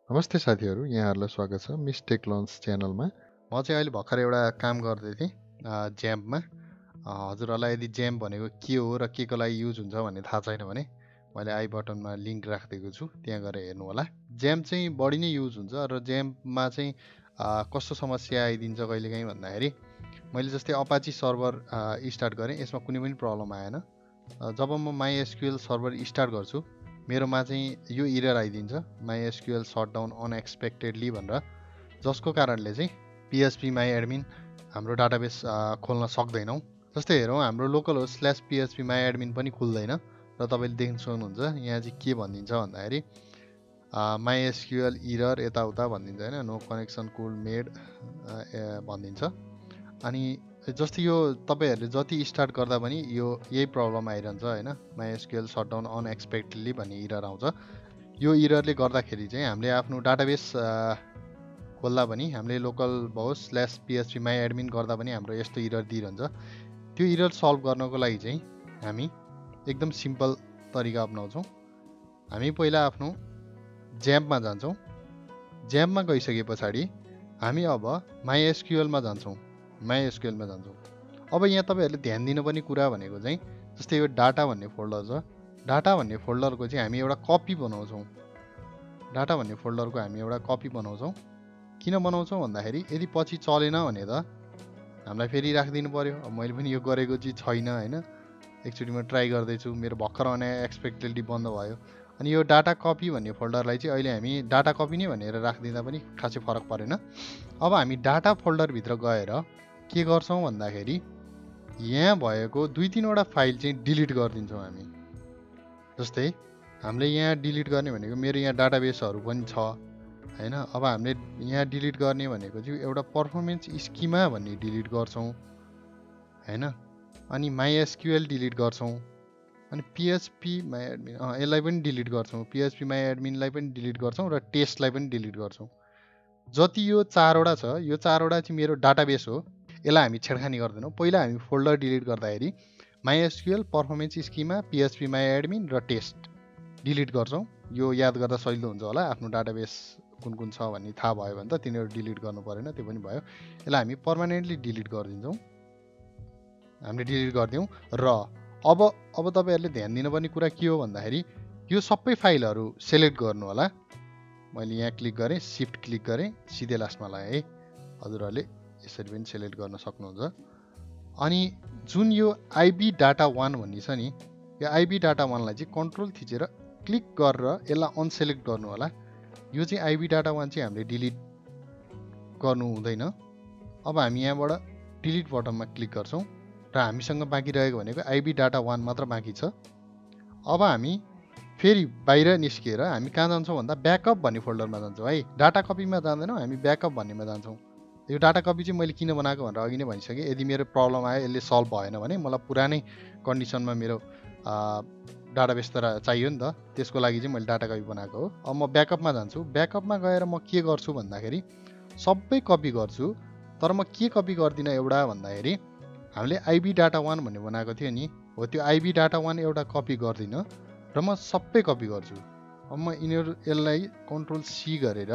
नमस्ते साथीहरु, यहाँहरुलाई स्वागत छ मिस्टेक लन्च च्यानलमा। म चाहिँ अहिले भर्खर एउटा काम गर्दै थिएँ ज्याम्पमा। हजुरहरुलाई यदि ज्याम्प भनेको के हो र केको लागि युज हुन्छ भन्ने थाहा छैन भने मैले आई बटनमा लिंक राखिदिएको छु, त्यहाँ गएर हेर्नु होला। ज्याम्प चाहिँ बढी नै युज हुन्छ र ज्याम्पमा चाहिँ कस्तो समस्या आइदिन्छ कहिलेकाहीँ भन्दाखेरि मैले जस्तै अपाची सर्भर स्टार्ट गरेँ, यसमा कुनै पनि प्रब्लम आएन। जब म MySQL सर्भर स्टार्ट गर्छु मेरोमा चाहिँ यो एरर आइदिन्छ MySQL shutdown unexpectedly भनेर, जसको कारणले चाहिँ PHP MyAdmin हाम्रो डाटाबेस खोल्न सक्दैनौँ। जस्तै हेरौँ, हाम्रो लोकल होस्ट /PHP MyAdmin पनि खुल्दैन र तपाईले देख्न सक्नुहुन्छ यहाँ चाहिँ के भनिदिन्छ भन्दाखेरि MySQL error यताउता भनिदिन्छ हैन, नो कनेक्सन कुड मेड भनिदिन्छ। अनि जस्तै यो तपाईहरुले जति स्टार्ट गर्दा पनि यो यही प्रब्लम आइरहन्छ हैन, MySQL shutdown unexpectedly भन्ने एरर आउँछ। यो एररले गर्दाखेरि चाहिँ हामीले आफ्नो डाटाबेस खोल्दा पनि हामीले लोकल होस्ट /PHP MyAdmin गर्दा पनि हाम्रो यस्तो एरर दिइरहन्छ। त्यो एरर सल्भ गर्नको लागि चाहिँ हामी एकदम सिम्पल तरिका अपनाउँछौँ। हामी पहिला आफ्नो ज्याम्पमा जान्छौँ। ज्याम्पमा गइसकेपछि हामी अब MySQL मा जान्छौँ। अब यहाँ तपाईहरुले ध्यान दिनुपर्ने कुरा भनेको चाहिँ जस्तै यो डाटा भन्ने फोल्डर छ, डाटा भन्ने फोल्डरको चाहिँ हामी एउटा कपी बनाउँछौँ। डाटा भन्ने फोल्डरको हामी एउटा कपी बनाउँछौँ। किन बनाउँछौँ भन्दाखेरि यदि पछि चलेन भने त हामीलाई फेरि राखिदिनु पर्यो। अब मैले पनि यो गरेको चाहिँ छैन हैन, एकचोटि म ट्राई गर्दै छु, मेरो भर्खर अनएक्सपेक्टेडली बन्द भयो। अनि यो डाटा कपी भन्ने फोल्डरलाई चाहिँ अहिले हामी डाटा कपी नै भनेर राखिदिँदा पनि खासै फरक परेन। अब हामी डाटा फोल्डर भित्र गएर के गर्छौं भन्दाखेरि यहाँ भएको 2-3 वटा फाइल चाहिँ डिलिट गरिदिन्छौँ हामी। जस्तै हामीले यहाँ डिलिट गर्ने भनेको मेरो यहाँ डाटाबेसहरु पनि छ हैन। अब हामीले यहाँ डिलिट गर्ने भनेको चाहिँ एउटा परफर्मेन्स स्किमा भन्ने डिलिट गर्छौं हैन, अनि MySQL डिलिट गर्छौं, अनि PHP MyAdmin यसलाई पनि डिलिट गर्छौं, PHP MyAdmin लाई पनि डिलिट गर्छौं र टेस्टलाई पनि डिलिट गर्छौं। जति यो 4 वटा छ, यो 4 वटा चाहिँ मेरो डाटाबेस हो, यसलाई हामी छेडखानी गर्दैनौं। पहिला हामी फोल्डर डिलिट गर्दाखेरि MySQL, परफर्मेन्स स्किमा, PHP MyAdmin र टेस्ट डिलिट गर्छौं। यो याद गर्दा सजिलो हुन्छ होला, आफ्नो डाटाबेस कुन कुन छ भन्ने थाहा भयो भने त तिनीहरु डिलिट गर्नु परेन, त्यो पनि भयो। यसलाई हामी पर्मानेन्टली डिलिट गरिदिन्छौं, हामीले डिलिट गर्दियौं। र अब तपाईहरुले ध्यान दिनुपर्ने कुरा के हो भन्दाखेरि यो सबै फाइलहरु सिलेक्ट गर्नु होला। मैले यहाँ क्लिक गरेँ, शिफ्ट क्लिक गरेँ, सिधै लास्टमा लगाएँ है। हजुरहरुले यसरी पनि सिलेक्ट गर्न सक्नुहुन्छ। अनि जुन यो आईबी डाटा 1 भन्ने छ नि, यो आईबी डाटा 1 लाई चाहिँ कन्ट्रोल थिचेर क्लिक गरेर यसलाई अनसिलेक्ट गर्नु होला। यो चाहिँ आईबी डाटा 1 चाहिँ हामीले डिलिट गर्नु हुँदैन। अब हामी यहाँबाट डिलिट बटनमा क्लिक गर्छौं र हामीसँग बाँकी रहेको भनेको आईबी डाटा 1 मात्र बाँकी छ। अब हामी फेरि बाहिर निस्किएर हामी कहाँ जान्छौं भन्दा ब्याकअप भन्ने फोल्डरमा जान्छौं है। डाटा कपीमा जाँदैनौं, हामी ब्याकअप भन्नेमा जान्छौं। यो डाटा कपी चाहिँ मैले किन बनाएको भनेर अघि नै भनिसकेँ। यदि मेरो प्रब्लम आयो, यसले सल्भ भएन भने मलाई पुरानै कन्डिसनमा मेरो डाटाबेस त चाहियो नि त, त्यसको लागि चाहिँ मैले डाटा कपी बनाएको हो। अब म ब्याकअपमा जान्छु। ब्याकअपमा गएर म के गर्छु भन्दाखेरि सबै कपी गर्छु, तर म के कपी गर्दिन एउटा भन्दाखेरि हामीले आईबी डाटा 1 भन्ने बनाएको थियो नि, हो त्यो आईबी डाटा 1 एउटा कपी गर्दिन र म सबै कपी गर्छु। अब म यसलाई कन्ट्रोल सी गरेर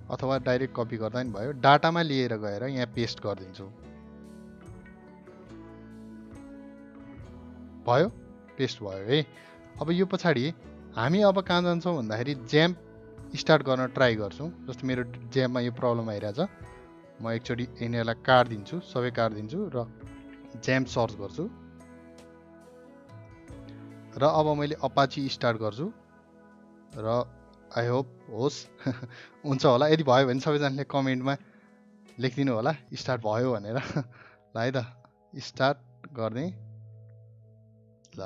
अथवा डाइरेक्ट कपी गर्दा नि भयो, डाटामा लिएर गएर यहाँ पेस्ट गरिदिन्छु। भयो, पेस्ट भयो है। अब यो पछाडि हामी अब कहाँ जान्छौं भन्दाखेरि ज्याम्प स्टार्ट गर्न ट्राई गर्छौं। जस्तो मेरो ज्याम्पमा यो प्रब्लम आइरहेछ, म एकचोटि यिनीहरुलाई काट्दिन्छु, सबै काट्दिन्छु र ज्याम्प सर्च गर्छु र अब मैले अपाची स्टार्ट गर्छु र आई होप होस् हुन्छ होला। यदि भयो भने सबैजनाले कमेन्टमा लेखिदिनु होला स्टार्ट भयो भनेर। ल है त स्टार्ट गर्ने। ल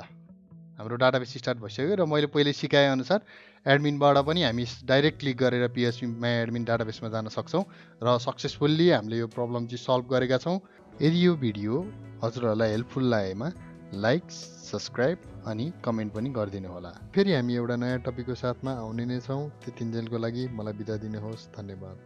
हाम्रो डाटाबेस स्टार्ट भइसक्यो र मैले पहिले सिकाए अनुसार एडमिनबाट पनि हामी डाइरेक्ट क्लिक गरेर PHP MyAdmin डाटाबेसमा जान सक्छौं र सक्सेसफुल्ली हामीले यो प्रब्लम चाहिँ सल्भ गरेका छौं। यदि यो भिडियो हजुरहरुलाई हेल्पफुल लागेमा लाइक, सब्स्क्राइब अनि कमेन्ट पनि गरिदिनु होला। फेरि हामी एउटा नयाँ टपिकको साथमा आउने नै छौं। त्यतिन्जेलको लागि मलाई बिदा दिनुहोस्। धन्यवाद।